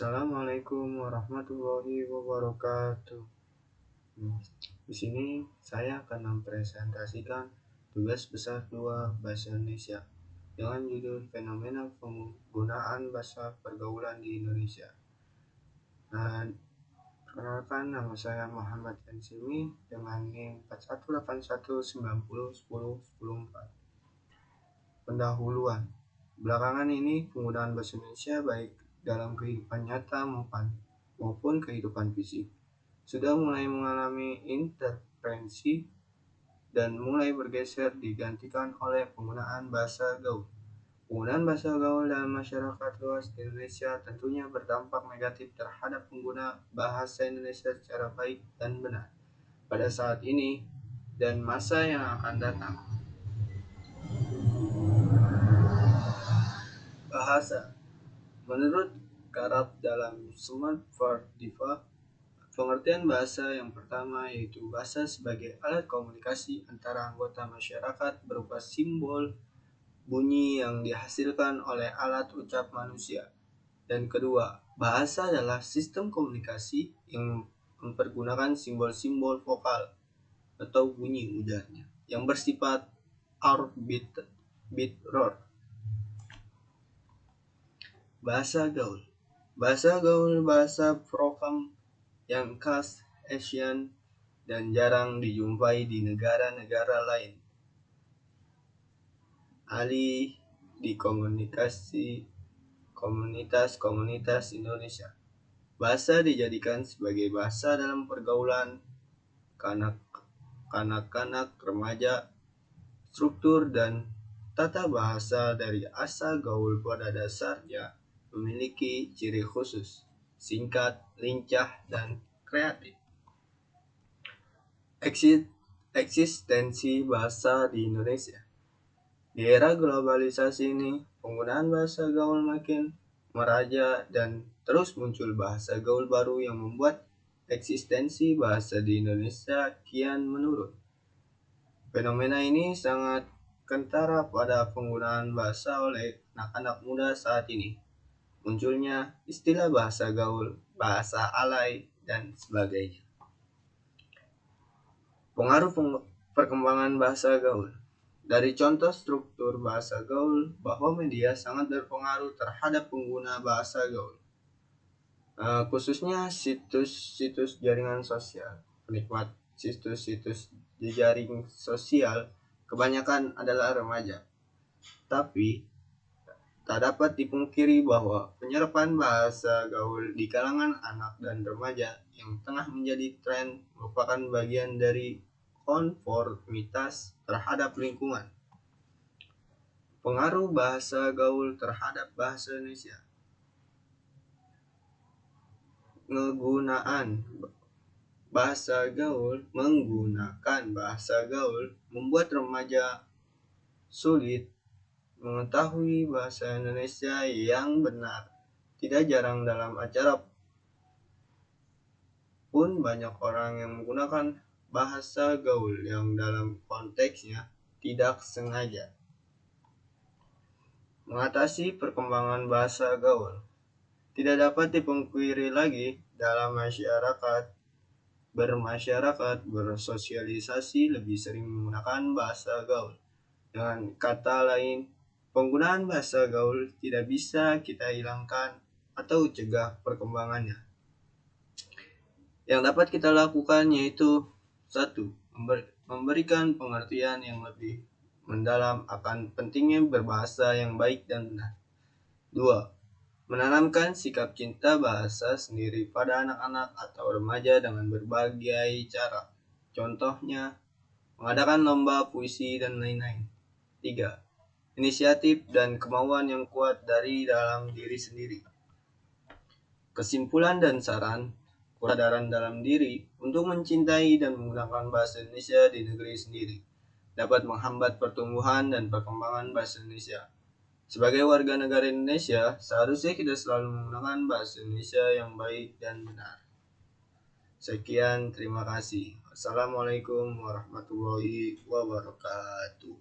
Assalamualaikum warahmatullahi wabarakatuh. Di sini saya akan mempresentasikan tugas besar 2 Bahasa Indonesia dengan judul Fenomena Penggunaan Bahasa Pergaulan di Indonesia. Perkenalkan, nama saya Muhammad Yansimi dengan NIM 418190101004. Pendahuluan. Belakangan ini penggunaan bahasa Indonesia baik dalam kehidupan nyata maupun kehidupan fisik sudah mulai mengalami intervensi dan mulai bergeser digantikan oleh penggunaan bahasa gaul. Penggunaan bahasa gaul dalam masyarakat luas di Indonesia tentunya berdampak negatif terhadap pengguna bahasa Indonesia secara baik dan benar pada saat ini dan masa yang akan datang. Bahasa. Menurut Karab dalam Smart for Diva, pengertian bahasa yang pertama yaitu bahasa sebagai alat komunikasi antara anggota masyarakat berupa simbol bunyi yang dihasilkan oleh alat ucap manusia. Dan kedua, bahasa adalah sistem komunikasi yang mempergunakan simbol-simbol vokal atau bunyi ujarnya yang bersifat arbitrer. Bahasa gaul. Bahasa gaul bahasa program yang khas Asian dan jarang dijumpai di negara-negara lain. Alih di komunitas Indonesia. Bahasa dijadikan sebagai bahasa dalam pergaulan kanak-kanak remaja. Struktur dan tata bahasa dari asa gaul pada dasarnya memiliki ciri khusus, singkat, lincah, dan kreatif. Eksistensi bahasa di Indonesia. Di era globalisasi ini, penggunaan bahasa gaul makin meraja dan terus muncul bahasa gaul baru yang membuat eksistensi bahasa di Indonesia kian menurun. Fenomena ini sangat kentara pada penggunaan bahasa oleh anak-anak muda saat ini. Munculnya istilah bahasa gaul, bahasa alay, dan sebagainya. Pengaruh perkembangan bahasa gaul. Dari contoh struktur bahasa gaul bahwa media sangat berpengaruh terhadap pengguna bahasa gaul. Khususnya situs-situs jaringan sosial. Penikmat situs-situs jejaring sosial kebanyakan adalah remaja. Tapi tak dapat dipungkiri bahwa penyerapan bahasa gaul di kalangan anak dan remaja yang tengah menjadi tren merupakan bagian dari konformitas terhadap lingkungan. Pengaruh bahasa gaul terhadap bahasa Indonesia. Menggunakan bahasa gaul membuat remaja sulit mengetahui bahasa Indonesia yang benar. Tidak jarang dalam acara pun banyak orang yang menggunakan bahasa gaul yang dalam konteksnya tidak sengaja. Mengatasi perkembangan bahasa gaul. Tidak dapat dipungkiri lagi dalam bermasyarakat bersosialisasi lebih sering menggunakan bahasa gaul. Dengan kata lain, penggunaan bahasa gaul tidak bisa kita hilangkan atau cegah perkembangannya. Yang dapat kita lakukan yaitu 1. Memberikan pengertian yang lebih mendalam akan pentingnya berbahasa yang baik dan benar. 2. Menanamkan sikap cinta bahasa sendiri pada anak-anak atau remaja dengan berbagai cara. Contohnya, mengadakan lomba puisi dan lain-lain. 3. Inisiatif dan kemauan yang kuat dari dalam diri sendiri. Kesimpulan dan saran, kesadaran dalam diri untuk mencintai dan menggunakan bahasa Indonesia di negeri sendiri dapat menghambat pertumbuhan dan perkembangan bahasa Indonesia. Sebagai warga negara Indonesia, seharusnya kita selalu menggunakan bahasa Indonesia yang baik dan benar. Sekian, terima kasih. Wassalamualaikum warahmatullahi wabarakatuh.